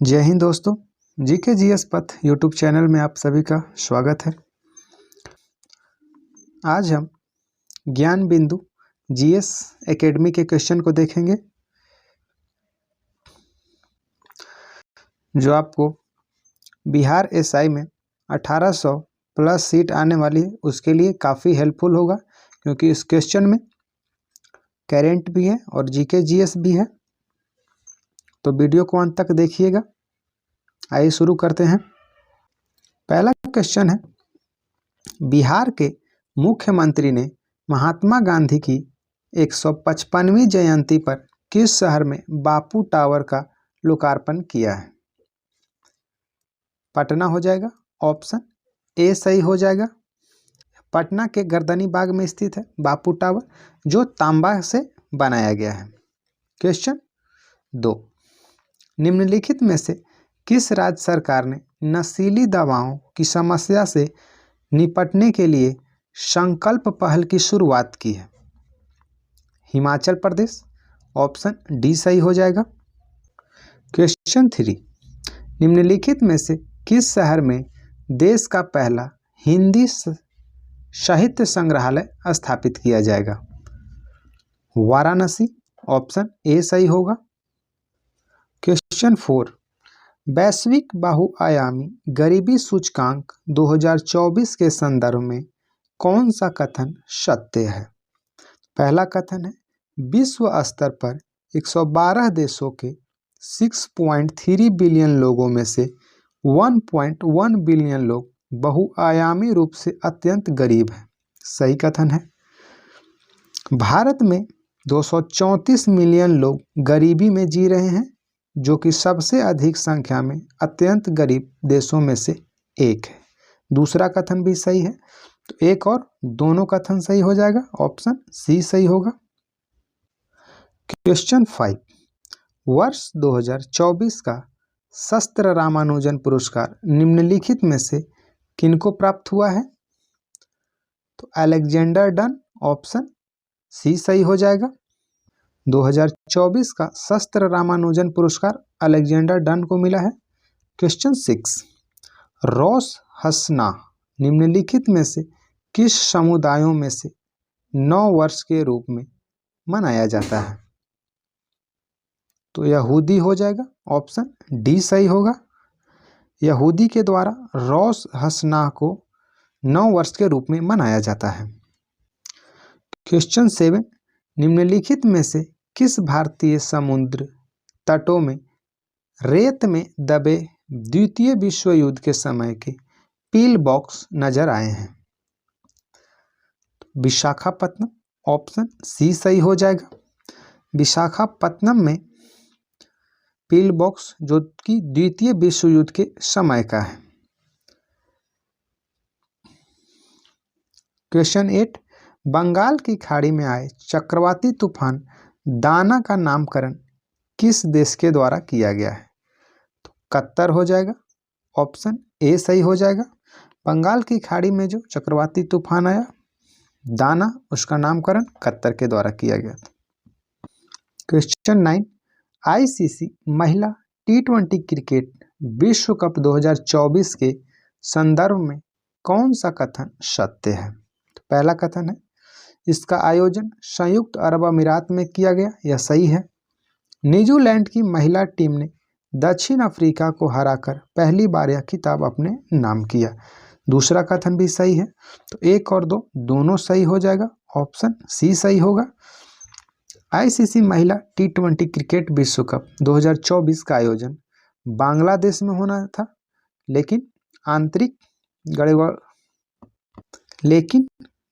जय हिंद दोस्तों। GK GS पथ यूट्यूब चैनल में आप सभी का स्वागत है। आज हम ज्ञान बिंदु जीएस एकेडमी के क्वेश्चन को देखेंगे, जो आपको बिहार एसआई में 1800 प्लस सीट आने वाली है, उसके लिए काफ़ी हेल्पफुल होगा, क्योंकि इस क्वेश्चन में करेंट भी है और जीके जीएस भी है। तो वीडियो को अंत तक देखिएगा। आइए शुरू करते हैं। पहला क्वेश्चन है, बिहार के मुख्यमंत्री ने महात्मा गांधी की 155वीं जयंती पर किस शहर में बापू टावर का लोकार्पण किया है? पटना हो जाएगा, ऑप्शन ए सही हो जाएगा। पटना के गर्दनी बाग में स्थित है बापू टावर, जो तांबा से बनाया गया है। क्वेश्चन 2, निम्नलिखित में से किस राज्य सरकार ने नशीली दवाओं की समस्या से निपटने के लिए संकल्प पहल की शुरुआत की है? हिमाचल प्रदेश, ऑप्शन डी सही हो जाएगा। क्वेश्चन 3, निम्नलिखित में से किस शहर में देश का पहला हिंदी साहित्य संग्रहालय स्थापित किया जाएगा? वाराणसी, ऑप्शन ए सही होगा। क्वेश्चन 4, वैश्विक बहुआयामी गरीबी सूचकांक 2024 के संदर्भ में कौन सा कथन सत्य है? पहला कथन है, विश्व स्तर पर 112 देशों के 6.3 बिलियन लोगों में से 1.1 बिलियन लोग बहुआयामी रूप से अत्यंत गरीब हैं। सही कथन है। भारत में 234 मिलियन लोग गरीबी में जी रहे हैं, जो कि सबसे अधिक संख्या में अत्यंत गरीब देशों में से एक है। दूसरा कथन भी सही है, तो एक और दोनों कथन सही हो जाएगा, ऑप्शन सी सही होगा। क्वेश्चन 5, वर्ष 2024 का शस्त्र रामानुजन पुरस्कार निम्नलिखित में से किनको प्राप्त हुआ है? तो अलेक्जेंडर डन, ऑप्शन सी सही हो जाएगा। 2024 का शस्त्र रामानुजन पुरस्कार अलेक्जेंडर डन को मिला है। क्वेश्चन 6, रोस हसना निम्नलिखित में से किस समुदायों में से 9 वर्ष के रूप में मनाया जाता है? तो यहूदी हो जाएगा, ऑप्शन डी सही होगा। यहूदी के द्वारा रोस हसना को 9 वर्ष के रूप में मनाया जाता है। क्वेश्चन 7, निम्नलिखित में से किस भारतीय समुद्र तटों में रेत में दबे द्वितीय विश्व युद्ध के समय के पील बॉक्स नजर आए हैं? विशाखापत्तनम, ऑप्शन सी सही हो जाएगा। विशाखापत्तनम में पील बॉक्स जो कि द्वितीय विश्व युद्ध के समय का है। क्वेश्चन 8, बंगाल की खाड़ी में आए चक्रवाती तूफान दाना का नामकरण किस देश के द्वारा किया गया है? तो कतर हो जाएगा, ऑप्शन ए सही हो जाएगा। बंगाल की खाड़ी में जो चक्रवाती तूफान आया दाना, उसका नामकरण कतर के द्वारा किया गया था। क्वेश्चन 9, आईसीसी महिला T20 क्रिकेट विश्व कप 2024 के संदर्भ में कौन सा कथन सत्य है? तो पहला कथन है, इसका आयोजन संयुक्त अरब अमीरात में किया गया, यह सही है। न्यूजीलैंड की महिला टीम ने दक्षिण अफ्रीका को हराकर पहली बार यह खिताब अपने नाम किया। दूसरा कथन भी सही है, तो एक और दो दोनों सही हो जाएगा, ऑप्शन सी सही होगा। आईसीसी महिला T20 क्रिकेट विश्व कप 2024 का आयोजन बांग्लादेश में होना था, लेकिन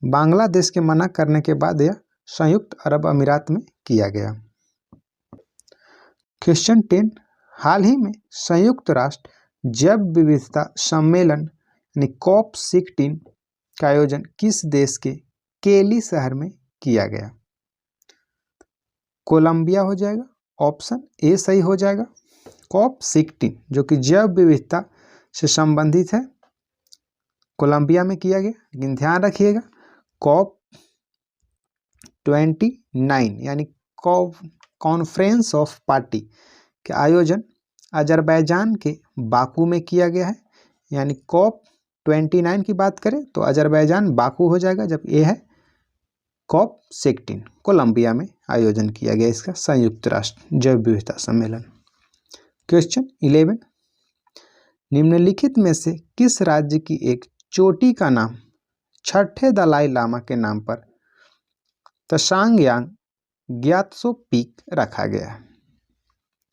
बांग्लादेश के मना करने के बाद यह संयुक्त अरब अमीरात में किया गया। क्वेश्चन 10, हाल ही में संयुक्त राष्ट्र जैव विविधता सम्मेलन यानी COP16 का आयोजन किस देश के केली शहर में किया गया? कोलंबिया हो जाएगा, ऑप्शन ए सही हो जाएगा। COP16 जो कि जैव विविधता से संबंधित है, कोलंबिया में किया गया। लेकिन ध्यान रखिएगा, COP29 यानी कॉन्फ्रेंस ऑफ पार्टी के आयोजन अजरबैजान के बाकू में किया गया है, यानी COP29 की बात करें तो अजरबैजान बाकू हो जाएगा, जब ये है COP16 कोलंबिया में आयोजन किया गया इसका, संयुक्त राष्ट्र जैव विविधता सम्मेलन। क्वेश्चन 11, निम्नलिखित में से किस राज्य की एक चोटी का नाम छठे दलाई लामा के नाम पर तशांगयांग ग्यात्सो पीक रखा गया है?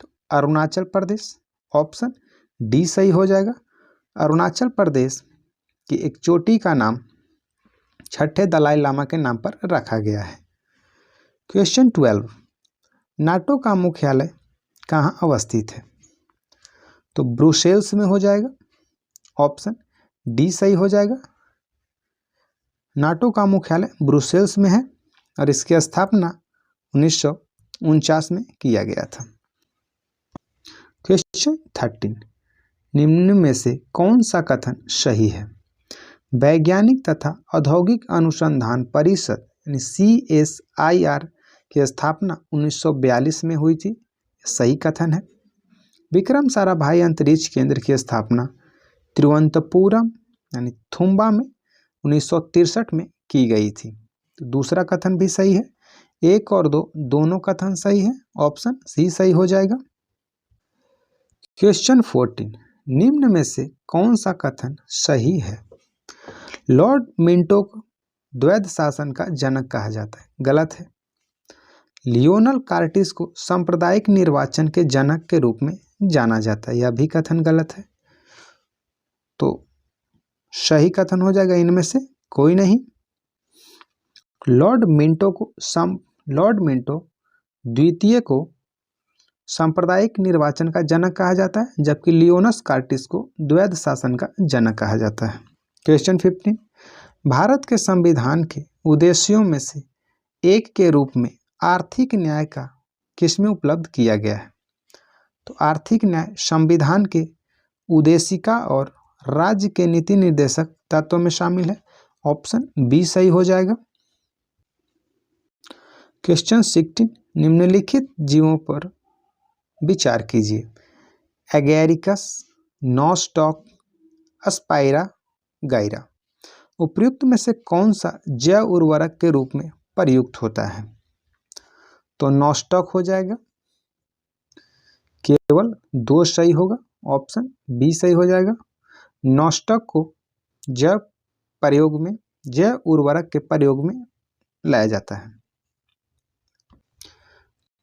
तो अरुणाचल प्रदेश, ऑप्शन डी सही हो जाएगा। अरुणाचल प्रदेश की एक चोटी का नाम छठे दलाई लामा के नाम पर रखा गया है। क्वेश्चन 12, नाटो का मुख्यालय कहाँ अवस्थित है? तो ब्रुसेल्स में हो जाएगा, ऑप्शन डी सही हो जाएगा। नाटो का मुख्यालय ब्रुसेल्स में है और इसकी स्थापना 1949 में किया गया था। क्वेश्चन 13, निम्न में से कौन सा कथन सही है? वैज्ञानिक तथा औद्योगिक अनुसंधान परिषद यानी CSIR की स्थापना 1942 में हुई थी, सही कथन है। विक्रम साराभाई अंतरिक्ष केंद्र की स्थापना तिरुवनंतपुरम यानी थुम्बा में 1963 में की गई थी, तो दूसरा कथन भी सही है। 1 और 2 दोनों कथन सही है, ऑप्शन सी सही हो जाएगा। क्वेश्चन 14, निम्न में से कौन सा कथन सही है? लॉर्ड मिंटो को द्वैध शासन का जनक कहा जाता है, गलत है। लियोनल कार्टिस को सांप्रदायिक निर्वाचन के जनक के रूप में जाना जाता है, यह भी कथन गलत है। तो सही कथन हो जाएगा इनमें से कोई नहीं। लॉर्ड मिंटो द्वितीय को सांप्रदायिक निर्वाचन का जनक कहा जाता है, जबकि लियोनस कार्टिस को द्वैध शासन का जनक कहा जाता है। क्वेश्चन 15, भारत के संविधान के उद्देश्यों में से एक के रूप में आर्थिक न्याय का किसमें उपलब्ध किया गया है? तो आर्थिक न्याय संविधान के उद्देशिका और राज्य के नीति निर्देशक तत्वों में शामिल है, ऑप्शन बी सही हो जाएगा। क्वेश्चन 16, निम्नलिखित जीवों पर विचार कीजिए। Agaricus, Nostoc, Spirogyra. उपर्युक्त में से कौन सा जैव उर्वरक के रूप में प्रयुक्त होता है? तो नॉस्टॉक हो जाएगा, केवल 2 सही होगा, ऑप्शन बी सही हो जाएगा। नॉस्टॉक को जैव उर्वरक के प्रयोग में लाया जाता है।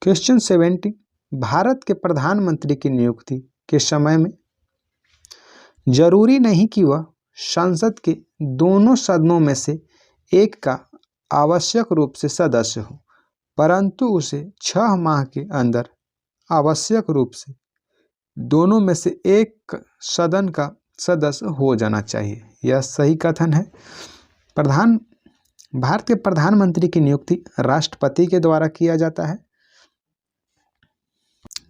क्वेश्चन 17, भारत के प्रधानमंत्री की नियुक्ति के समय में जरूरी नहीं कि वह संसद के दोनों सदनों में से एक का आवश्यक रूप से सदस्य हो, परंतु उसे 6 माह के अंदर आवश्यक रूप से दोनों में से एक सदन का सदस्य हो जाना चाहिए, यह सही कथन है। भारत के प्रधानमंत्री की नियुक्ति राष्ट्रपति के द्वारा किया जाता है,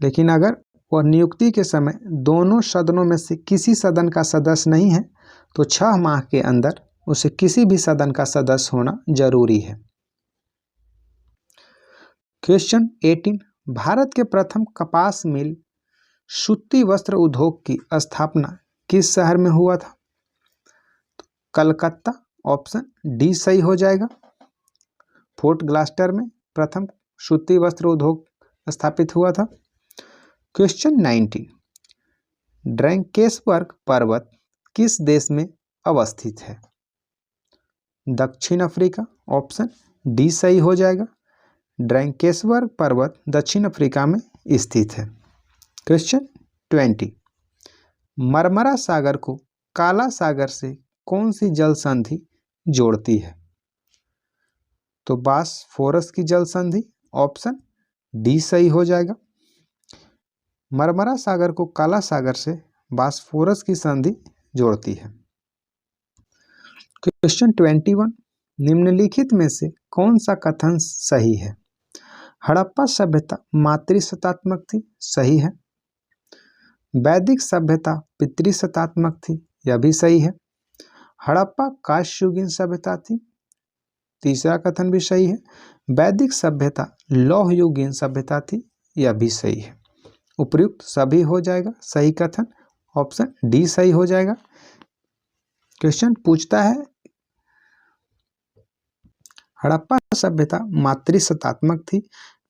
लेकिन अगर वह नियुक्ति के समय दोनों सदनों में से किसी सदन का सदस्य नहीं है तो 6 माह के अंदर उसे किसी भी सदन का सदस्य होना जरूरी है। क्वेश्चन 18, भारत के प्रथम कपास मिल सूती वस्त्र उद्योग की स्थापना किस शहर में हुआ था? तो कलकत्ता, ऑप्शन डी सही हो जाएगा। फोर्ट ग्लास्टर में प्रथम सूती वस्त्र उद्योग स्थापित हुआ था। क्वेश्चन 19, ड्रैंकेसबर्ग पर्वत किस देश में अवस्थित है? दक्षिण अफ्रीका, ऑप्शन डी सही हो जाएगा। ड्रैंकेसबर्ग पर्वत दक्षिण अफ्रीका में स्थित है। क्वेश्चन 20, मरमरा सागर को काला सागर से कौन सी जल संधि जोड़ती है? तो बासफोरस की जल संधि, ऑप्शन डी सही हो जाएगा। मरमरा सागर को काला सागर से बासफोरस की संधि जोड़ती है। क्वेश्चन 21, निम्नलिखित में से कौन सा कथन सही है? हड़प्पा सभ्यता मातृशतात्मक थी, सही है। वैदिक सभ्यता पितृशतात्मक थी, यह भी सही है। हड़प्पा कांस्ययुगीन सभ्यता थी, तीसरा कथन भी सही है। वैदिक सभ्यता लौह युगीन सभ्यता थी, यह भी सही है। उपर्युक्त सभी हो जाएगा सही कथन, ऑप्शन डी सही हो जाएगा। क्वेश्चन पूछता है हड़प्पा सभ्यता मातृसत्तात्मक थी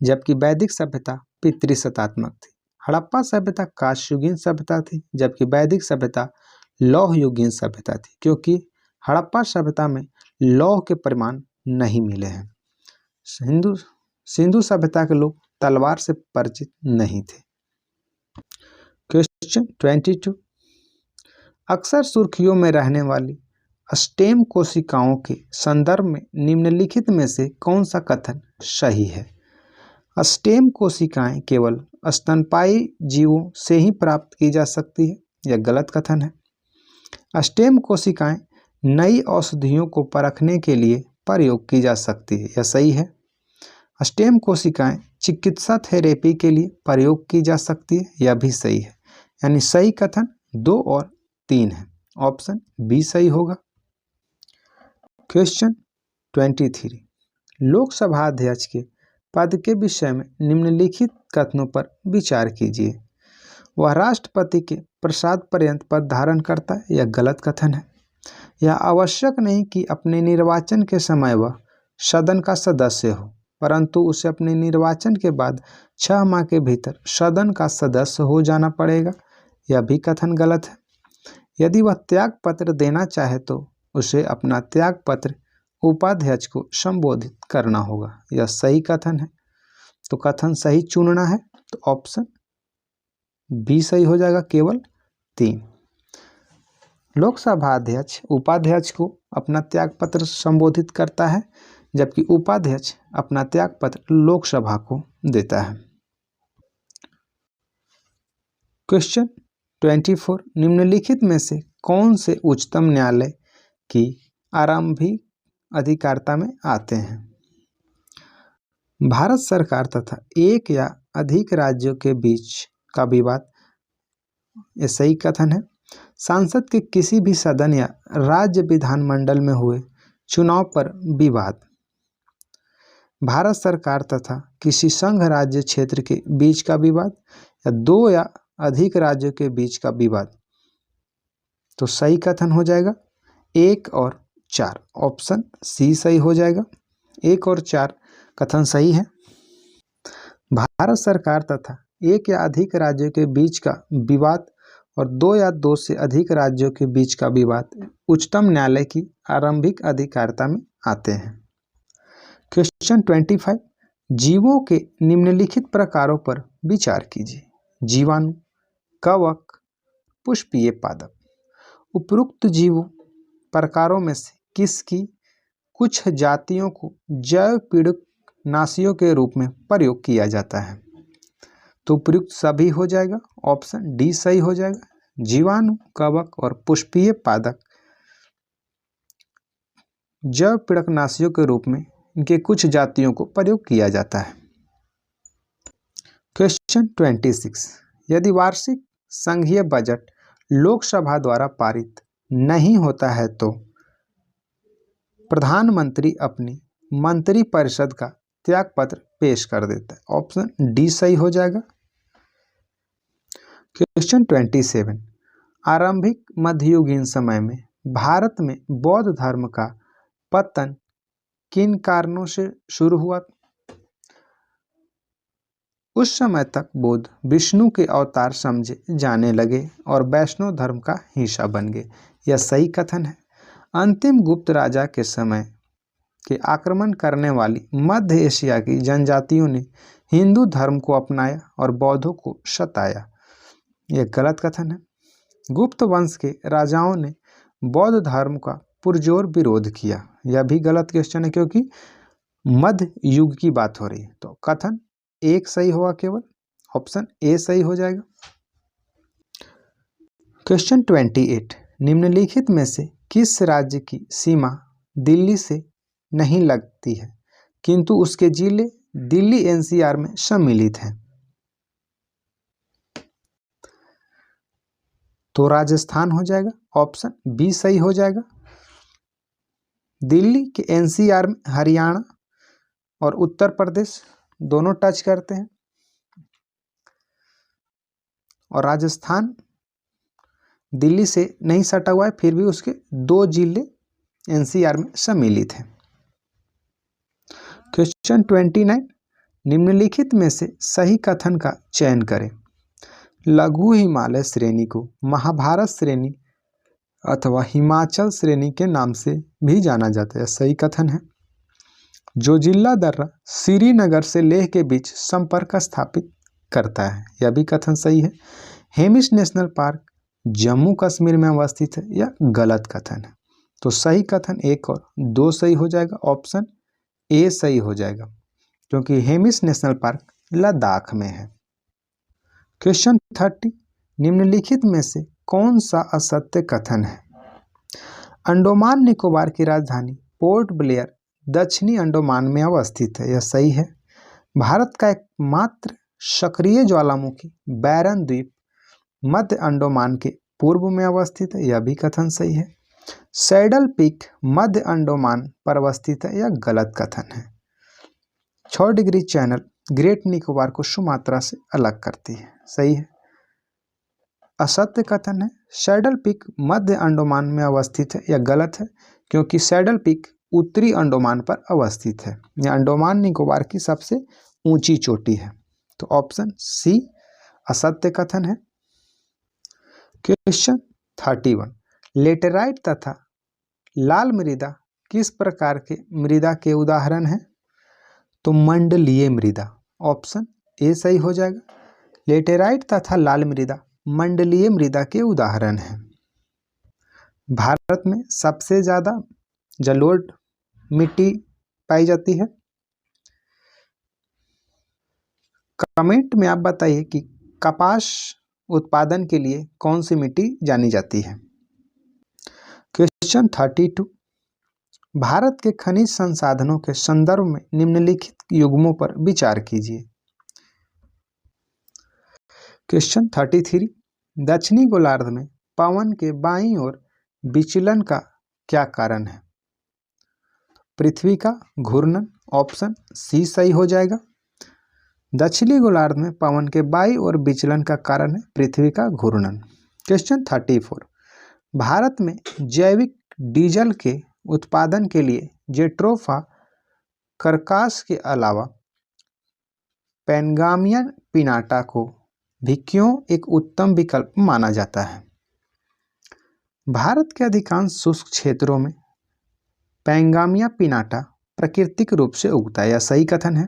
जबकि वैदिक सभ्यता पितृसत्तात्मक थी। हड़प्पा सभ्यता कांस्ययुगीन सभ्यता थी जबकि वैदिक सभ्यता लौह युगीन सभ्यता थी, क्योंकि हड़प्पा सभ्यता में लौह के परिमाण नहीं मिले हैं। सिंधु सभ्यता के लोग तलवार से परिचित नहीं थे। क्वेश्चन 22, अक्सर सुर्खियों में रहने वाली स्टेम कोशिकाओं के संदर्भ में निम्नलिखित में से कौन सा कथन सही है? स्टेम कोशिकाएं केवल स्तनपायी जीवों से ही प्राप्त की जा सकती है, यह गलत कथन है। स्टेम कोशिकाएं नई औषधियों को परखने के लिए प्रयोग की जा सकती है, यह सही है। स्टेम कोशिकाएं चिकित्सा थेरेपी के लिए प्रयोग की जा सकती है, यह भी सही है। यानी सही कथन 2 और 3 है, ऑप्शन बी सही होगा। क्वेश्चन 23, लोकसभा अध्यक्ष के पद के विषय में निम्नलिखित कथनों पर विचार कीजिए। वह राष्ट्रपति के प्रसाद पर्यंत पद धारण करता है, यह गलत कथन है। यह आवश्यक नहीं कि अपने निर्वाचन के समय वह सदन का सदस्य हो, परंतु उसे अपने निर्वाचन के बाद 6 माह के भीतर सदन का सदस्य हो जाना पड़ेगा, यह भी कथन गलत है। यदि वह त्याग पत्र देना चाहे तो उसे अपना त्याग पत्र उपाध्यक्ष को संबोधित करना होगा, यह सही कथन है। तो कथन सही चुनना है तो ऑप्शन बी सही हो जाएगा, केवल 3। लोकसभा अध्यक्ष उपाध्यक्ष को अपना त्याग पत्र संबोधित करता है जबकि उपाध्यक्ष अपना त्याग पत्र लोकसभा को देता है। क्वेश्चन 24, निम्नलिखित में से कौन से उच्चतम न्यायालय की आरंभिक अधिकारिता में आते हैं? भारत सरकार तथा एक या अधिक राज्यों के बीच का विवाद, यह सही कथन है। सांसद के किसी भी सदन या राज्य विधानमंडल में हुए चुनाव पर विवाद, भारत सरकार तथा किसी संघ राज्य क्षेत्र के बीच का विवाद या 2 या अधिक राज्यों के बीच का विवाद, तो सही कथन हो जाएगा 1 और 4, ऑप्शन सी सही हो जाएगा। 1 और 4 कथन सही है। भारत सरकार तथा 1 या अधिक राज्यों के बीच का विवाद और 2 या 2 से अधिक राज्यों के बीच का विवाद उच्चतम न्यायालय की आरंभिक अधिकारिता में आते हैं। क्वेश्चन 25, जीवों के निम्नलिखित प्रकारों पर विचार कीजिए। जीवाणु, कवक, पुष्पीय पादप। उपरोक्त जीवों प्रकारों में से किसकी कुछ जातियों को जैव पीड़कनाशियों के रूप में प्रयोग किया जाता है? तो उपयुक्त सभी हो जाएगा, ऑप्शन डी सही हो जाएगा। जीवाणु, कवक और पुष्पीय पादप जैव पीड़कनाशियों के रूप में इनके कुछ जातियों को प्रयोग किया जाता है। क्वेश्चन 26, यदि वार्षिक संघीय बजट लोकसभा द्वारा पारित नहीं होता है तो प्रधानमंत्री अपनी मंत्रिपरिषद का त्यागपत्र पेश कर देता है, ऑप्शन डी सही हो जाएगा। क्वेश्चन 27, आरंभिक मध्ययुगीन समय में भारत में बौद्ध धर्म का पतन किन कारणों से शुरू हुआ? उस समय तक बुद्ध विष्णु के अवतार समझे जाने लगे और वैष्णव धर्म का हिस्सा बन गए, यह सही कथन है। अंतिम गुप्त राजा के समय के आक्रमण करने वाली मध्य एशिया की जनजातियों ने हिंदू धर्म को अपनाया और बौद्धों को सताया, यह गलत कथन है। गुप्त वंश के राजाओं ने बौद्ध धर्म का पुरजोर विरोध किया, यह भी गलत क्वेश्चन है क्योंकि मध्य युग की बात हो रही है। तो कथन 1 सही होगा, केवल ऑप्शन ए सही हो जाएगा। क्वेश्चन 28, निम्नलिखित में से किस राज्य की सीमा दिल्ली से नहीं लगती है किंतु उसके जिले दिल्ली एनसीआर में सम्मिलित हैं? तो राजस्थान हो जाएगा, ऑप्शन बी सही हो जाएगा। दिल्ली के एनसीआर में हरियाणा और उत्तर प्रदेश दोनों टच करते हैं। और राजस्थान दिल्ली से नहीं सटा हुआ है, फिर भी उसके 2 जिले एनसीआर में सम्मिलित हैं। क्वेश्चन 29, निम्नलिखित में से सही कथन का चयन करें। लघु हिमालय श्रेणी को महाभारत श्रेणी अथवा हिमाचल श्रेणी के नाम से भी जाना जाता है, सही कथन है। जोजिला दर्रा श्रीनगर से लेह के बीच संपर्क स्थापित करता है, यह भी कथन सही है। हेमिस नेशनल पार्क जम्मू कश्मीर में अवस्थित है, यह गलत कथन है। तो सही कथन 1 और 2 सही हो जाएगा, ऑप्शन ए सही हो जाएगा, क्योंकि हेमिस नेशनल पार्क लद्दाख में है। क्वेश्चन 30, निम्नलिखित में से कौन सा असत्य कथन है। अंडमान निकोबार की राजधानी पोर्ट ब्लेयर दक्षिणी अंडमान में अवस्थित है, यह सही है। भारत का एकमात्र सक्रिय ज्वालामुखी बैरन द्वीप मध्य अंडमान के पूर्व में अवस्थित है, यह भी कथन सही है। सैडल पीक मध्य अंडमान पर अवस्थित है, यह गलत कथन है। 6 डिग्री चैनल ग्रेट निकोबार को सुमात्रा से अलग करती है, सही है। असत्य कथन है सैडल पीक मध्य अंडमान में अवस्थित है, यह गलत है, क्योंकि सैडल पीक उत्तरी अंडमान पर अवस्थित है। यह अंडमान निकोबार की सबसे ऊंची चोटी है, तो ऑप्शन सी असत्य कथन है। क्वेश्चन 31, लेटेराइट तथा लाल मृदा किस प्रकार के मृदा के उदाहरण हैं। तो मंडलीय मृदा, ऑप्शन ए सही हो जाएगा। लेटेराइट तथा लाल मृदा मंडलीय मृदा के उदाहरण हैं। भारत में सबसे ज्यादा जलोढ़ मिट्टी पाई जाती है। कमेंट में आप बताइए कि कपास उत्पादन के लिए कौन सी मिट्टी जानी जाती है। क्वेश्चन 32, भारत के खनिज संसाधनों के संदर्भ में निम्नलिखित युग्मों पर विचार कीजिए। क्वेश्चन 33, दक्षिणी गोलार्ध में पवन के बाईं ओर विचलन का क्या कारण है। पृथ्वी का घूर्णन, ऑप्शन सी सही हो जाएगा। दक्षिणी गोलार्ध में पवन के बाईं ओर विचलन का कारण है पृथ्वी का घूर्णन। क्वेश्चन 34, भारत में जैविक डीजल के उत्पादन के लिए जेट्रोफा करकास के अलावा पैनगामिया पिनाटा को भी क्यों एक उत्तम विकल्प माना जाता है। भारत के अधिकांश शुष्क क्षेत्रों में पैनगामिया पिनाटा प्राकृतिक रूप से उगता है, यह सही कथन है।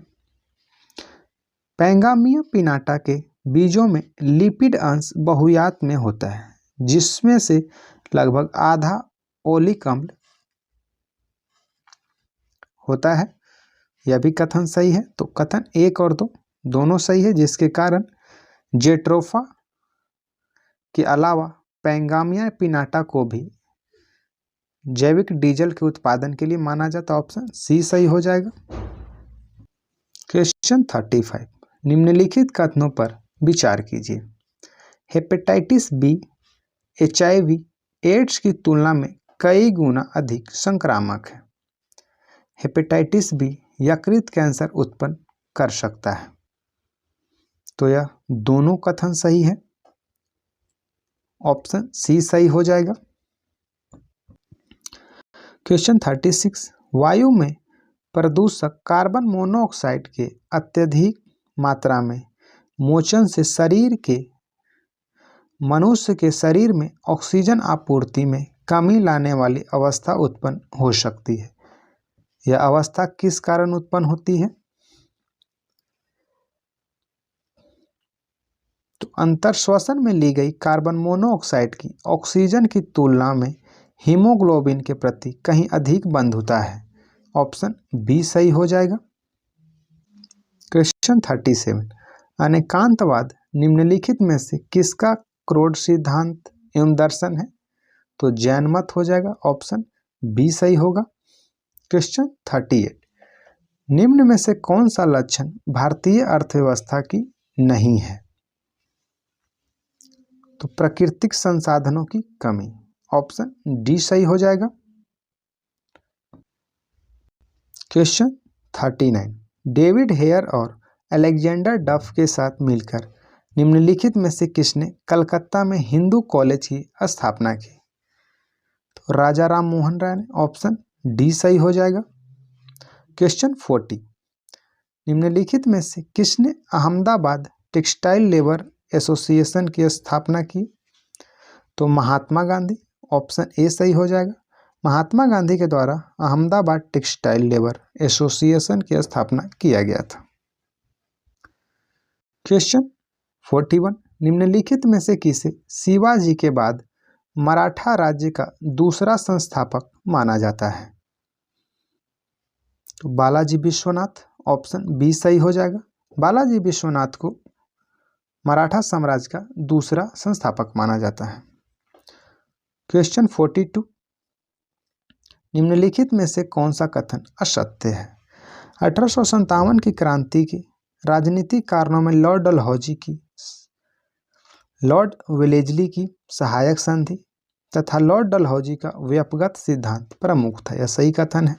पैनगामिया पिनाटा के बीजों में लिपिड अंश बहुयात में होता है, जिसमें से लगभग आधा ओलिक अम्ल होता है, यह भी कथन सही है। तो कथन 1 और 2 दोनों सही है, जिसके कारण जेट्रोफा के अलावा पैनगामिया पिनाटा को भी जैविक डीजल के उत्पादन के लिए माना जाता है, ऑप्शन सी सही हो जाएगा। क्वेश्चन 35, निम्नलिखित कथनों पर विचार कीजिए। हेपेटाइटिस बी HIV एड्स की तुलना में कई गुना अधिक संक्रामक है। हेपेटाइटिस बी यकृत कैंसर उत्पन्न कर सकता है, तो यह दोनों कथन सही है, ऑप्शन सी सही हो जाएगा। क्वेश्चन 36, वायु में प्रदूषक कार्बन मोनोऑक्साइड के अत्यधिक मात्रा में मोचन से मनुष्य के शरीर में ऑक्सीजन आपूर्ति में कमी लाने वाली अवस्था उत्पन्न हो सकती है। यह अवस्था किस कारण उत्पन्न होती है। तो अंतर श्वसन में ली गई कार्बन मोनोऑक्साइड की ऑक्सीजन की तुलना में हीमोग्लोबिन के प्रति कहीं अधिक बंधुता है, ऑप्शन बी सही हो जाएगा। क्वेश्चन 37, अनेकांतवाद निम्नलिखित में से किसका क्रोड सिद्धांत एवं दर्शन है। तो जैन मत हो जाएगा, ऑप्शन बी सही होगा। क्वेश्चन 38, निम्न में से कौन सा लक्षण भारतीय अर्थव्यवस्था की नहीं है। तो प्राकृतिक संसाधनों की कमी, ऑप्शन डी सही हो जाएगा। क्वेश्चन 39, डेविड हेयर और अलेक्जेंडर डफ के साथ मिलकर निम्नलिखित में से किसने कलकत्ता में हिंदू कॉलेज की स्थापना की? तो राजा राम मोहन राय ने। ऑप्शन डी सही हो जाएगा। क्वेश्चन 40, निम्नलिखित में से किसने अहमदाबाद टेक्सटाइल लेबर एसोसिएशन की स्थापना की? तो महात्मा गांधी। ऑप्शन ए सही हो जाएगा। महात्मा गांधी के द्वारा अहमदाबाद टेक्सटाइल लेबर एसोसिएशन की स्थापना किया गया था। क्वेश्चन 41, निम्नलिखित में से किसे शिवाजी के बाद मराठा राज्य का दूसरा संस्थापक माना जाता है? तो बालाजी विश्वनाथ। ऑप्शन बी सही हो जाएगा। बालाजी विश्वनाथ को मराठा साम्राज्य का दूसरा संस्थापक माना जाता है। क्वेश्चन 42, निम्नलिखित में से कौन सा कथन असत्य है? 1857 की क्रांति के राजनीतिक कारणों में लॉर्ड वेलेस्ली की सहायक संधि तथा लॉर्ड डलहौजी का व्यपगत सिद्धांत प्रमुख था। यह सही कथन है।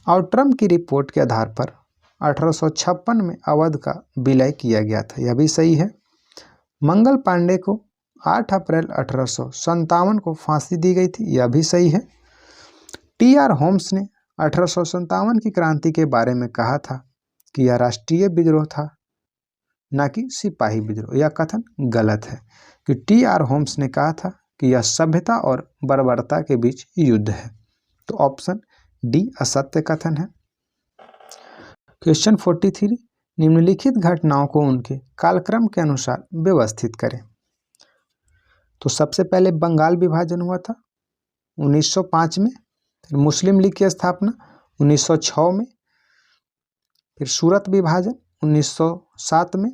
आउट्रम की रिपोर्ट के आधार पर 1856 में अवध का विलय किया गया था। यह भी सही है। मंगल पांडे को 8 अप्रैल 1857 को फांसी दी गई थी। यह भी सही है। टी.आर. होम्स ने 1857 की क्रांति के बारे में कहा था कि यह राष्ट्रीय विद्रोह था, न कि सिपाही विद्रोह। यह कथन गलत है कि टी.आर. होम्स ने कहा था कि यह सभ्यता और बर्बरता के बीच युद्ध है। तो ऑप्शन डी असत्य कथन है। क्वेश्चन 43, निम्नलिखित घटनाओं को उनके कालक्रम के अनुसार व्यवस्थित करें। तो सबसे पहले बंगाल विभाजन हुआ था 1905 में, फिर मुस्लिम लीग की स्थापना 1906 में, फिर सूरत विभाजन 1907 में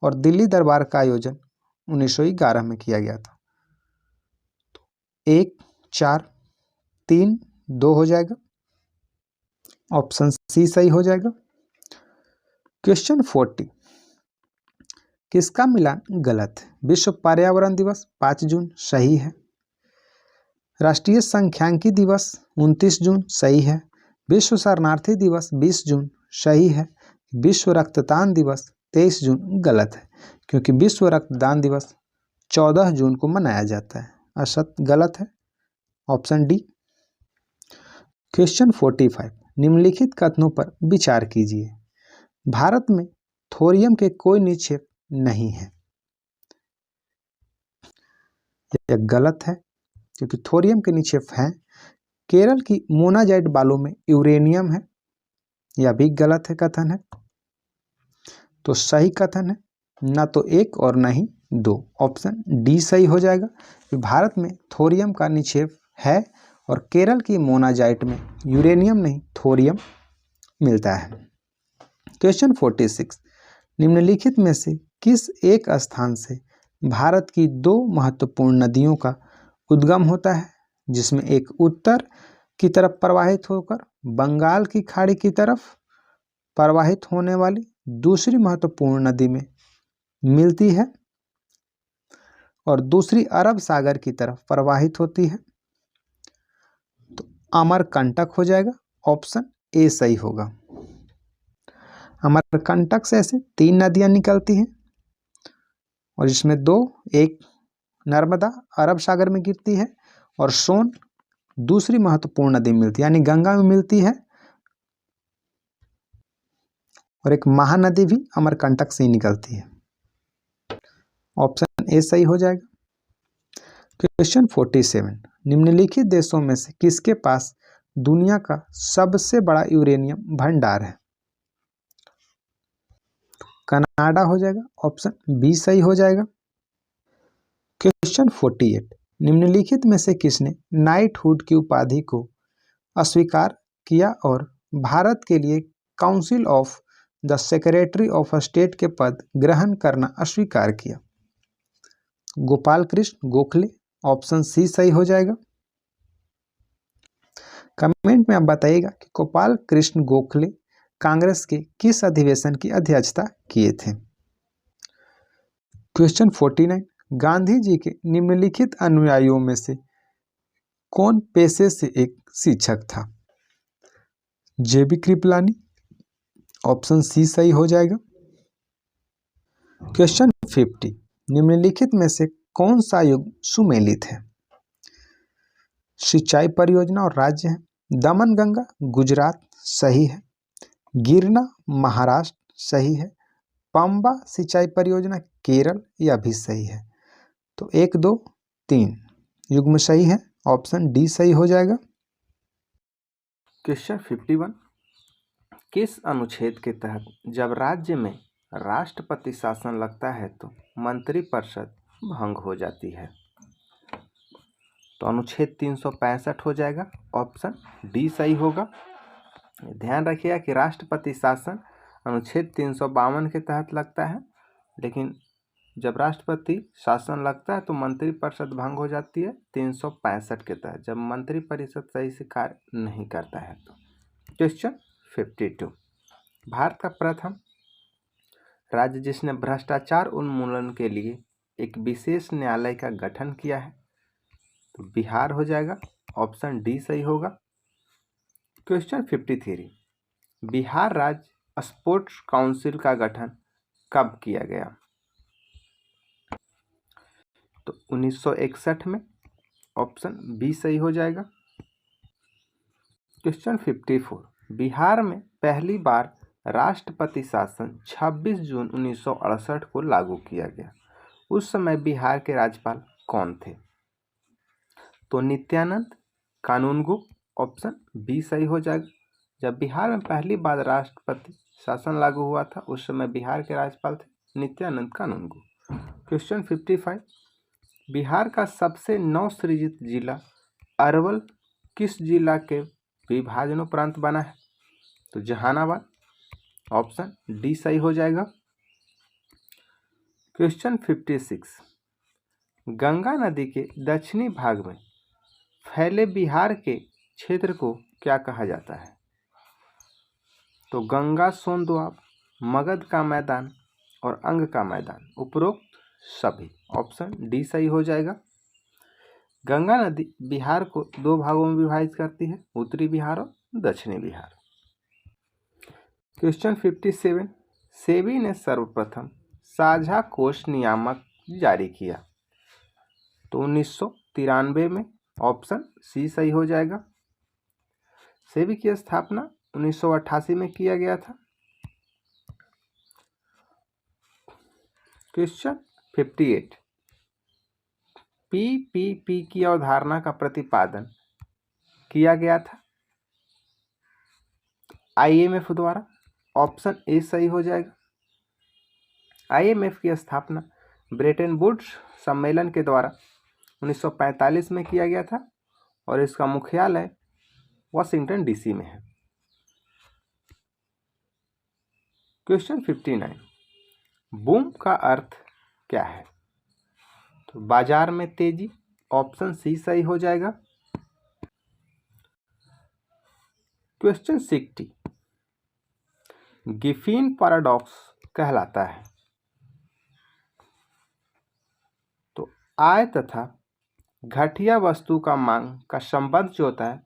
और दिल्ली दरबार का आयोजन 1911 में किया गया था। तो 1, 4, 3, 2 हो जाएगा। ऑप्शन सी सही हो जाएगा। क्वेश्चन 40, किसका मिलान गलत है? विश्व पर्यावरण दिवस 5 जून सही है। राष्ट्रीय सांख्यिकी दिवस 29 जून सही है। विश्व शरणार्थी दिवस 20 जून सही है। विश्व रक्तदान दिवस 23 जून गलत है, क्योंकि विश्व रक्तदान दिवस 14 जून को मनाया जाता है। असत्य गलत है। Option D. क्वेश्चन 45, निम्नलिखित कथनों पर विचार कीजिए। भारत में थोरियम के कोई निक्षेप नहीं है। यह गलत है, क्योंकि थोरियम के निक्षेप हैं। केरल की मोनाजाइट बालू में यूरेनियम है। यह भी गलत है कथन है। तो सही कथन है ना तो 1 और ना ही 2। ऑप्शन डी सही हो जाएगा। भारत में थोरियम का निक्षेप है और केरल की मोनाजाइट में यूरेनियम नहीं थोरियम मिलता है। क्वेश्चन 46, निम्नलिखित में से किस एक स्थान से भारत की 2 महत्वपूर्ण नदियों का उद्गम होता है, जिसमें एक उत्तर की तरफ प्रवाहित होकर बंगाल की खाड़ी की तरफ प्रवाहित होने वाली दूसरी महत्वपूर्ण नदी में मिलती है और दूसरी अरब सागर की तरफ प्रवाहित होती है? तो अमरकंटक हो जाएगा। ऑप्शन ए सही होगा। अमरकंटक से ऐसे 3 नदियां निकलती हैं और इसमें 2, एक नर्मदा अरब सागर में गिरती है और सोन दूसरी महत्वपूर्ण नदी मिलती है, यानी गंगा में मिलती है, और एक महानदी भी अमरकंटक से ही निकलती है। ऑप्शन ए सही हो जाएगा। क्वेश्चन 47, निम्नलिखित देशों में से किसके पास दुनिया का सबसे बड़ा यूरेनियम भंडार है? कनाडा हो जाएगा। ऑप्शन बी सही हो जाएगा। क्वेश्चन 48, निम्नलिखित में से किसने नाइटहुड की उपाधि को अस्वीकार किया और भारत के लिए council of the secretary of state के पद ग्रहण करना अस्वीकार किया? गोपाल कृष्ण गोखले। ऑप्शन सी सही हो जाएगा। कमेंट में आप बताइएगा कि गोपाल कृष्ण गोखले कांग्रेस के किस अधिवेशन की अध्यक्षता किए थे? क्वेश्चन 49, गांधी जी के निम्नलिखित अनुयायियों में से कौन पेशे से एक शिक्षक था? जेबी कृपलानी। ऑप्शन सी सही हो जाएगा। क्वेश्चन 50, निम्नलिखित में से कौन सा युग सुमेलित है? सिंचाई परियोजना और राज्य है। दमन गंगा गुजरात सही है। गिरना महाराष्ट्र सही है। पंबा सिंचाई परियोजना केरल यह भी सही है। तो 1 2 3 युग्म सही है, ऑप्शन डी सही हो जाएगा। क्वेश्चन 51, किस अनुच्छेद के तहत जब राज्य में राष्ट्रपति शासन लगता है तो मंत्रिपरिषद भंग हो जाती है? तो अनुच्छेद 365 हो जाएगा, ऑप्शन डी सही होगा। ध्यान रखिएगा कि राष्ट्रपति शासन अनुच्छेद 352 के तहत लगता है, लेकिन जब राष्ट्रपति शासन लगता है तो मंत्रिपरिषद भंग हो जाती है 365 के तहत, जब मंत्रिपरिषद सही से कार्य नहीं करता है तो। क्वेश्चन 52, भारत का प्रथम राज्य जिसने भ्रष्टाचार उन्मूलन के लिए एक विशेष न्यायालय का गठन किया है तो बिहार हो जाएगा, ऑप्शन डी सही होगा। क्वेश्चन 53, बिहार राज्य स्पोर्ट्स काउंसिल का गठन कब किया गया? तो 1961 में, ऑप्शन बी सही हो जाएगा। क्वेश्चन 54, बिहार में पहली बार राष्ट्रपति शासन 26 जून 1968 को लागू किया गया। उस समय बिहार के राज्यपाल कौन थे? तो नित्यानंद कानूनगो, ऑप्शन बी सही हो जाएगा। जब बिहार में पहली बार राष्ट्रपति शासन लागू हुआ था उस समय बिहार के राज्यपाल थे नित्यानंद कानूनगो। क्वेश्चन 55, बिहार का सबसे नवसृजित जिला अरवल किस जिला के विभाजनोपरांत बना है? तो जहानाबाद, ऑप्शन डी सही हो जाएगा। क्वेश्चन 56, गंगा नदी के दक्षिणी भाग में फैले बिहार के क्षेत्र को क्या कहा जाता है? तो गंगा सोन दोआब, मगध का मैदान और अंग का मैदान, उपरोक्त सभी, ऑप्शन डी सही हो जाएगा। गंगा नदी बिहार को 2 भागों में विभाजित करती है, उत्तरी बिहार और दक्षिणी बिहार। क्वेश्चन 57, सेबी ने सर्वप्रथम साझा कोष नियामक जारी किया तो 1993 में, ऑप्शन सी सही हो जाएगा। सेबी की स्थापना 1988 में किया गया था। क्वेश्चन 58, पीपीपी की अवधारणा का प्रतिपादन किया गया था आईएमएफ द्वारा, ऑप्शन ए सही हो जाएगा। आईएमएफ की स्थापना ब्रेटन वुड्स सम्मेलन के द्वारा 1945 में किया गया था और इसका मुख्यालय वाशिंगटन डीसी में है। क्वेश्चन 59, बूम का अर्थ क्या है? तो बाजार में तेजी, ऑप्शन सी सही हो जाएगा। क्वेश्चन 60, गिफिन पैराडॉक्स कहलाता है तो आय तथा घटिया वस्तु का मांग का संबंध जो होता है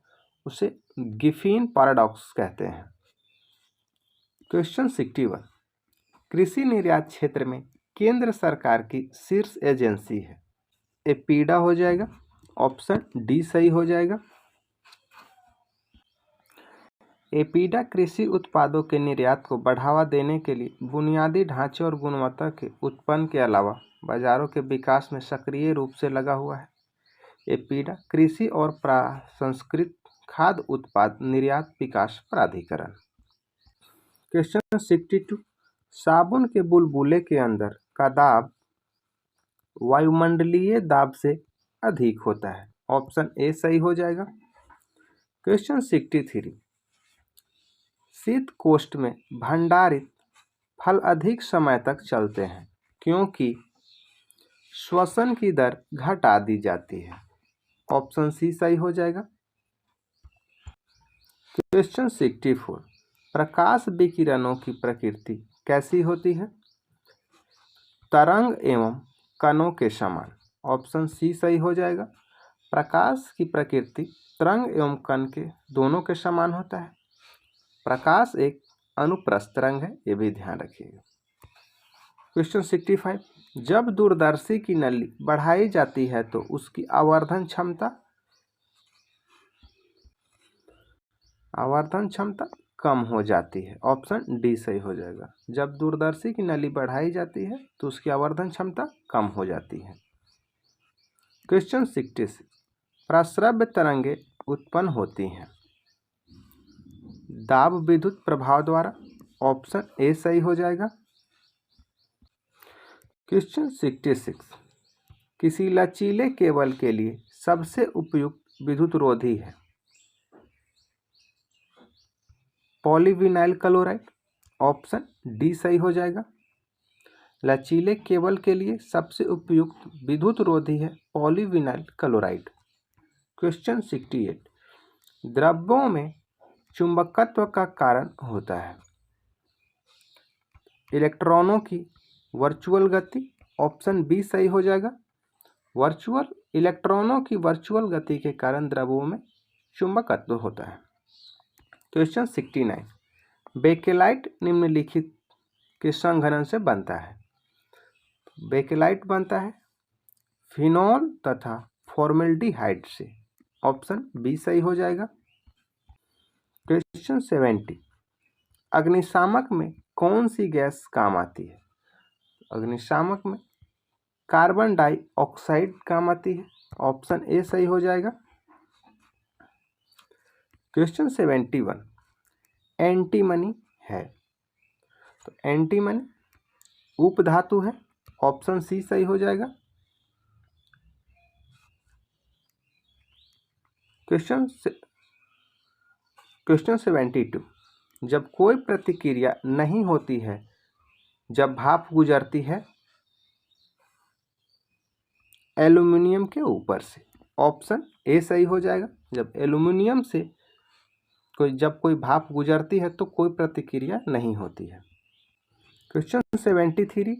उसे गिफिन पैराडॉक्स कहते हैं। क्वेश्चन 61, कृषि निर्यात क्षेत्र में केंद्र सरकार की शीर्ष एजेंसी है, एपीडा हो जाएगा, ऑप्शन डी सही हो जाएगा। एपीडा कृषि उत्पादों के निर्यात को बढ़ावा देने के लिए बुनियादी ढांचे और गुणवत्ता के उत्पन्न के अलावा बाजारों के विकास में सक्रिय रूप से लगा हुआ है। एपीडा कृषि और प्रसंस्कृत खाद्य उत्पाद निर्यात विकास प्राधिकरण। क्वेश्चन 62, साबुन के बुलबुले के अंदर का दाब वायुमंडलीय दाब से अधिक होता है, ऑप्शन ए सही हो जाएगा। क्वेश्चन 63, शीत कोष्ठ में भंडारित फल अधिक समय तक चलते हैं क्योंकि श्वसन की दर घटा दी जाती है, ऑप्शन सी सही हो जाएगा। क्वेश्चन 64, प्रकाश विकिरणों की प्रकृति कैसी होती है? तरंग एवं कणों के समान, ऑप्शन सी सही हो जाएगा। प्रकाश की प्रकृति तरंग एवं कण के दोनों के समान होता है। प्रकाश एक अनुप्रस्थ तरंग है, ये भी ध्यान रखिएगा। क्वेश्चन 65, जब दूरदर्शी की नली बढ़ाई जाती है तो उसकी आवर्धन क्षमता कम हो जाती है। ऑप्शन डी सही हो जाएगा। जब दूरदर्शी की नली बढ़ाई जाती है तो उसकी आवर्धन क्षमता कम हो जाती है। क्वेश्चन 66, प्रस्रव्य तरंगे उत्पन्न होती हैं दाब विद्युत प्रभाव द्वारा। ऑप्शन ए सही हो जाएगा। क्वेश्चन 66, किसी लचीले केबल के लिए सबसे उपयुक्त विद्युत रोधी है पॉलीविनाइल क्लोराइड। ऑप्शन डी सही हो जाएगा। लचीले केबल के लिए सबसे उपयुक्त विद्युत रोधी है पॉलीविनाइल क्लोराइड। क्वेश्चन 68, द्रव्यों में चुंबकत्व का कारण होता है इलेक्ट्रॉनों की वर्चुअल गति। ऑप्शन बी सही हो जाएगा। इलेक्ट्रॉनों की वर्चुअल गति के कारण द्रव्यों में चुंबकत्व होता है। क्वेश्चन 69, बेकेलाइट निम्नलिखित के संघनन से बनता है। बेकेलाइट बनता है फिनॉल तथा फॉर्मेल्डिहाइड से। ऑप्शन बी सही हो जाएगा। क्वेश्चन 70, अग्निशामक में कौन सी गैस काम आती है। अग्निशामक में कार्बन डाइऑक्साइड काम आती है। ऑप्शन ए सही हो जाएगा। क्वेश्चन 71, एंटीमनी है तो एंटीमनी उपधातु है। ऑप्शन सी सही हो जाएगा। क्वेश्चन 72, जब कोई प्रतिक्रिया नहीं होती है जब भाप गुजरती है एल्यूमिनियम के ऊपर से। ऑप्शन ए सही हो जाएगा। जब एल्यूमिनियम से जब कोई भाप गुजरती है तो कोई प्रतिक्रिया नहीं होती है। क्वेश्चन 73,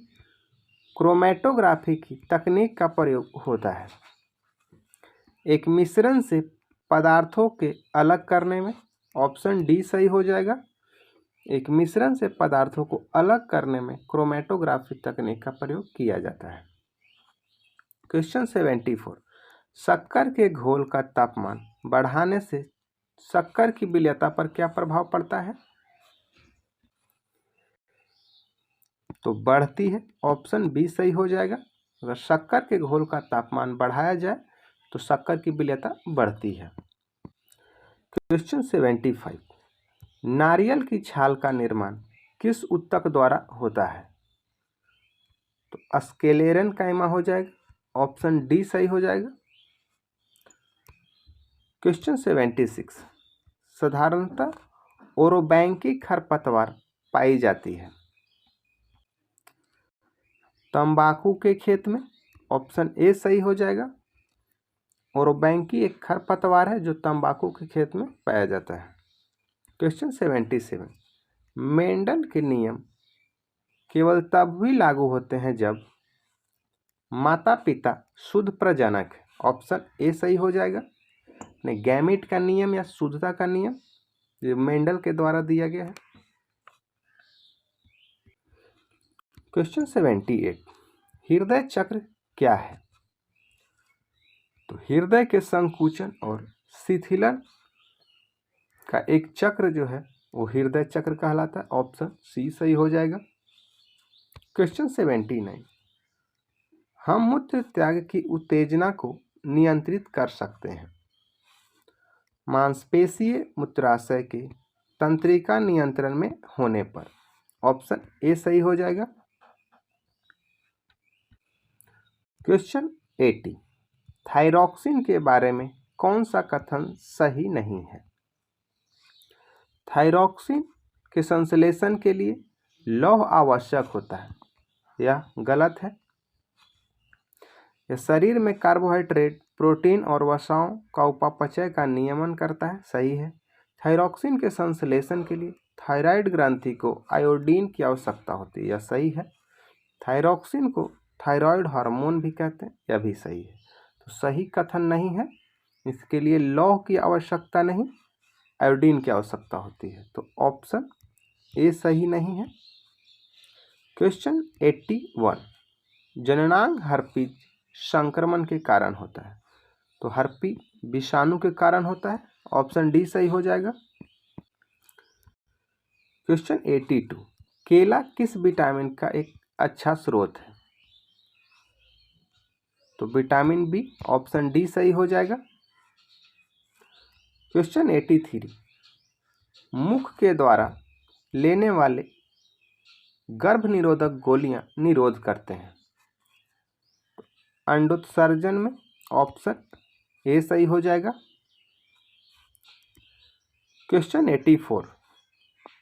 क्रोमेटोग्राफी की तकनीक का प्रयोग होता है एक मिश्रण से पदार्थों के अलग करने में। ऑप्शन डी सही हो जाएगा। एक मिश्रण से पदार्थों को अलग करने में क्रोमेटोग्राफी तकनीक का प्रयोग किया जाता है। क्वेश्चन 74, शक्कर के घोल का तापमान बढ़ाने से शक्कर की विलयता पर क्या प्रभाव पड़ता है तो बढ़ती है। ऑप्शन बी सही हो जाएगा। अगर शक्कर के घोल का तापमान बढ़ाया जाए तो शक्कर की विलयता बढ़ती है। क्वेश्चन 75, नारियल की छाल का निर्माण किस ऊतक द्वारा होता है तो स्क्लेरन काइमा हो जाएगा। ऑप्शन डी सही हो जाएगा। क्वेश्चन 76, साधारणतः ओरोबैंकी खरपतवार पाई जाती है तंबाकू के खेत में। ऑप्शन ए सही हो जाएगा। ओरोबैंकी एक खरपतवार है जो तंबाकू के खेत में पाया जाता है। क्वेश्चन 77, मेंडल के नियम केवल तब भी लागू होते हैं जब माता पिता शुद्ध प्रजनक है। ऑप्शन ए सही हो जाएगा। नहीं, गैमीट का नियम या शुद्धता का नियम जो मेंडल के द्वारा दिया गया है। क्वेश्चन 78, हृदय चक्र क्या है तो हृदय के संकुचन और शिथिलन का एक चक्र जो है वो हृदय चक्र कहलाता है। ऑप्शन सी सही हो जाएगा। क्वेश्चन 79, हम मूत्र त्याग की उत्तेजना को नियंत्रित कर सकते हैं मांसपेशीय मूत्राशय के तंत्रिका नियंत्रण में होने पर। ऑप्शन ए सही हो जाएगा। क्वेश्चन 80, थायरॉक्सिन के बारे में कौन सा कथन सही नहीं है। थायरॉक्सिन के संश्लेषण के लिए लौह आवश्यक होता है, यह गलत है। यह शरीर में कार्बोहाइड्रेट, प्रोटीन और वसाओं का उपापचय का नियमन करता है, सही है। थायरॉक्सिन के संश्लेषण के लिए थायराइड ग्रंथि को आयोडीन की आवश्यकता होती है, यह सही है। थायरॉक्सिन को थायराइड हार्मोन भी कहते हैं, यह भी सही है। तो सही कथन नहीं है, इसके लिए लौह की आवश्यकता नहीं, आयोडीन की आवश्यकता होती है। तो ऑप्शन ए सही नहीं है। क्वेश्चन 81, जननांग हर्पी संक्रमण के कारण होता है। तो हर्पी विषाणु के कारण होता है, ऑप्शन डी सही हो जाएगा। क्वेश्चन 82, केला किस विटामिन का एक अच्छा स्रोत है? तो विटामिन बी, ऑप्शन डी सही हो जाएगा। क्वेश्चन 83, मुख के द्वारा लेने वाले गर्भ निरोधक गोलियां निरोध करते हैं। अंडोत्सर्जन में, ऑप्शन ए सही हो जाएगा। क्वेश्चन 84,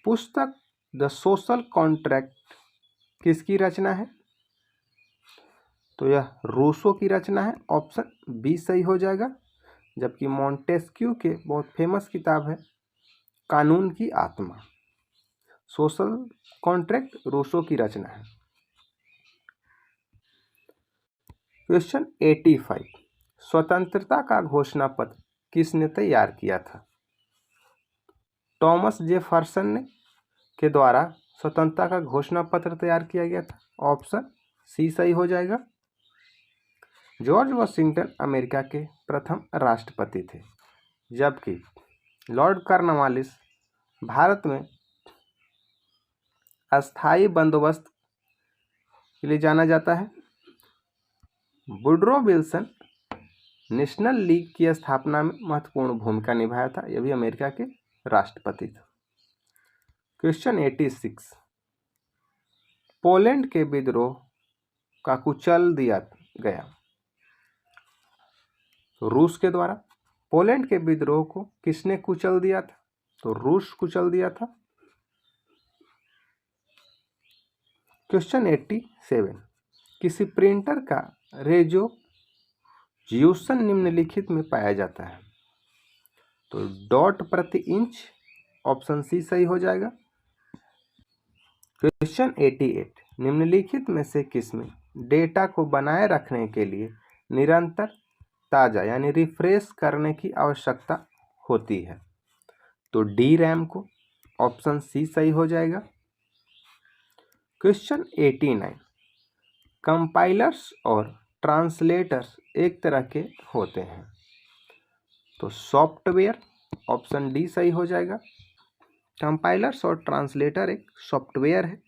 पुस्तक द सोशल कॉन्ट्रैक्ट किसकी रचना है? तो यह रूसो की रचना है, ऑप्शन बी सही हो जाएगा। जबकि मॉन्टेस्क्यू के बहुत फेमस किताब है कानून की आत्मा। सोशल कॉन्ट्रैक्ट रूसो की रचना है। क्वेश्चन 85, स्वतंत्रता का घोषणा पत्र किसने तैयार किया था? टॉमस जेफरसन ने के द्वारा स्वतंत्रता का घोषणा पत्र तैयार किया गया था, ऑप्शन सी सही हो जाएगा। जॉर्ज वॉशिंगटन अमेरिका के प्रथम राष्ट्रपति थे, जबकि लॉर्ड कॉर्नवालिस भारत में अस्थायी बंदोबस्त के लिए जाना जाता है। वुडरो विल्सन नेशनल लीग की स्थापना में महत्वपूर्ण भूमिका निभाया था, यह भी अमेरिका के राष्ट्रपति थे। क्वेश्चन 86, पोलैंड के विद्रोह का कुचल दिया गया। तो रूस के द्वारा। पोलैंड के विद्रोह को किसने कुचल दिया था? तो रूस कुचल दिया था। क्वेश्चन 87, किसी प्रिंटर का रेजोल्यूशन निम्नलिखित में पाया जाता है? तो डॉट प्रति इंच, ऑप्शन सी सही हो जाएगा। क्वेश्चन 88, निम्नलिखित में से किसमें डेटा को बनाए रखने के लिए निरंतर ताज़ा यानी रिफ्रेश करने की आवश्यकता होती है? तो डी रैम को, ऑप्शन सी सही हो जाएगा। क्वेश्चन 89, कंपाइलर्स और ट्रांसलेटर्स एक तरह के होते हैं। तो सॉफ्टवेयर, ऑप्शन डी सही हो जाएगा। कंपाइलर्स और ट्रांसलेटर एक सॉफ्टवेयर है।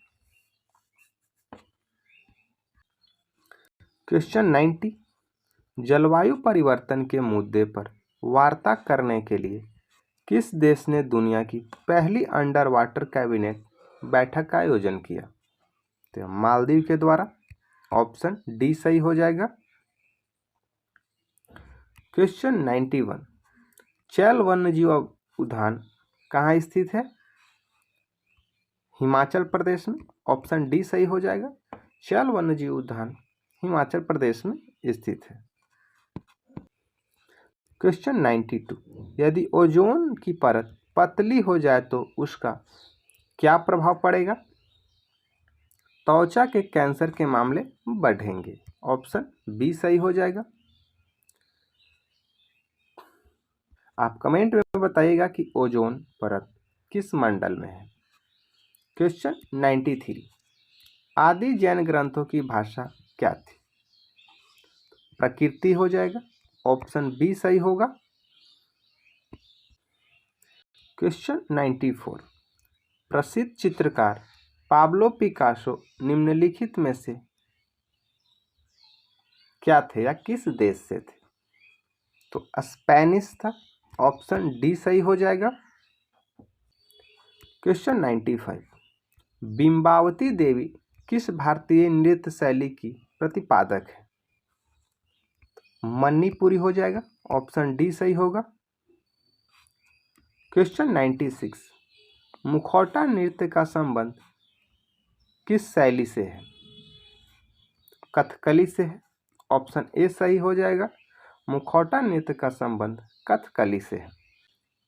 क्वेश्चन 90, जलवायु परिवर्तन के मुद्दे पर वार्ता करने के लिए किस देश ने दुनिया की पहली अंडर वाटर कैबिनेट बैठक का आयोजन किया? तो मालदीव के द्वारा, ऑप्शन डी सही हो जाएगा। क्वेश्चन 91, चैल वन्यजीव उद्यान कहाँ स्थित है? हिमाचल प्रदेश में, ऑप्शन डी सही हो जाएगा। चैल वन्यजीव उद्यान हिमाचल प्रदेश में स्थित है। क्वेश्चन 92, यदि ओजोन की परत पतली हो जाए तो उसका क्या प्रभाव पड़ेगा? त्वचा के कैंसर के मामले बढ़ेंगे, ऑप्शन बी सही हो जाएगा। आप कमेंट में बताइएगा कि ओजोन परत किस मंडल में है। क्वेश्चन 93, आदि जैन ग्रंथों की भाषा क्या थी? प्रकृति हो जाएगा, ऑप्शन बी सही होगा। क्वेश्चन 94, प्रसिद्ध चित्रकार पाब्लो पिकासो निम्नलिखित में से क्या थे या किस देश से थे? तो स्पेनिश था, ऑप्शन डी सही हो जाएगा। क्वेश्चन 95, बिंबावती देवी किस भारतीय नृत्य शैली की प्रतिपादक है? मणिपुरी हो जाएगा, ऑप्शन डी सही होगा। क्वेश्चन 96, मुखौटा नृत्य का संबंध किस शैली से है? कथकली से है, ऑप्शन ए सही हो जाएगा। मुखौटा नृत्य का संबंध कथकली से है।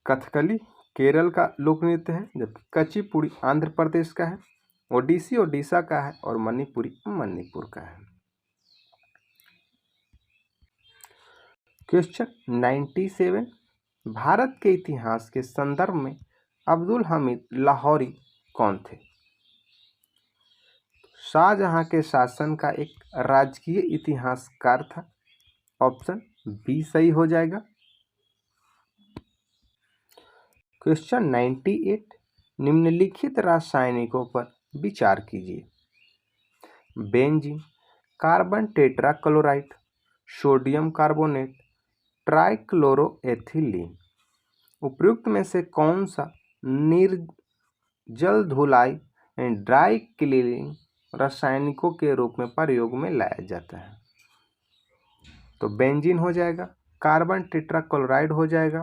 कथकली केरल का लोक नृत्य है, जबकि कुचिपुड़ी आंध्र प्रदेश का है, ओडिसी ओडिशा का है और मणिपुरी मणिपुर का है। क्वेश्चन 97, भारत के इतिहास के संदर्भ में अब्दुल हमीद लाहौरी कौन थे? शाहजहां के शासन का एक राजकीय इतिहासकार था। ऑप्शन बी सही हो जाएगा। क्वेश्चन 98, निम्नलिखित रासायनिकों पर विचार कीजिए। Benzene, carbon tetrachloride, sodium carbonate, trichloroethylene. उपयुक्त में से कौन सा निर्जल धुलाई ड्राई क्लीनिंग रासायनिकों के रूप में प्रयोग में लाया जाता है? तो बेंजीन हो जाएगा, कार्बन टेट्राक्लोराइड हो जाएगा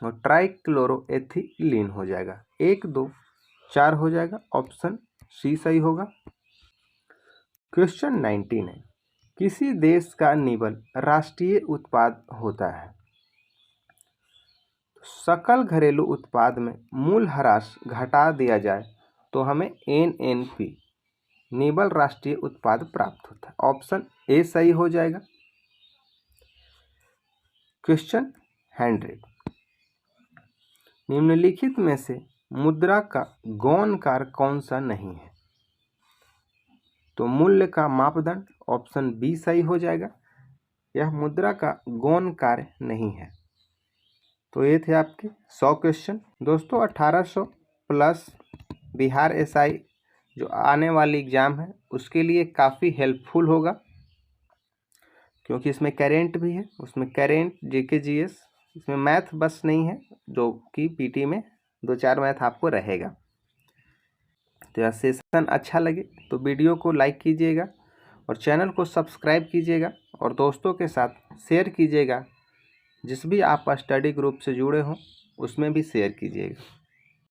और ट्राइक्लोरोएथिलीन हो जाएगा। 1, 2, 4 हो जाएगा। ऑप्शन सी सही होगा। क्वेश्चन 19 है, किसी देश का निबल राष्ट्रीय उत्पाद होता है? सकल घरेलू उत्पाद में मूल्यह्रास घटा दिया जाए तो हमें NNP निबल राष्ट्रीय उत्पाद प्राप्त होता है। ऑप्शन ए सही हो जाएगा। क्वेश्चन 100, निम्नलिखित में से मुद्रा का गौण कार्य कौन सा नहीं है? तो मूल्य का मापदंड, ऑप्शन बी सही हो जाएगा। यह मुद्रा का गौण कार्य नहीं है। तो ये थे आपके 100 क्वेश्चन। दोस्तों 1800 प्लस बिहार SI जो आने वाली एग्ज़ाम है उसके लिए काफ़ी हेल्पफुल होगा, क्योंकि इसमें करेंट भी है, उसमें करेंट GK GS, इसमें मैथ बस नहीं है, जो कि PT में 2-4 मैथ आपको रहेगा। तो यह सेशन अच्छा लगे तो वीडियो को लाइक कीजिएगा और चैनल को सब्सक्राइब कीजिएगा और दोस्तों के साथ शेयर कीजिएगा। जिस भी आप स्टडी ग्रुप से जुड़े हों उसमें भी शेयर कीजिएगा।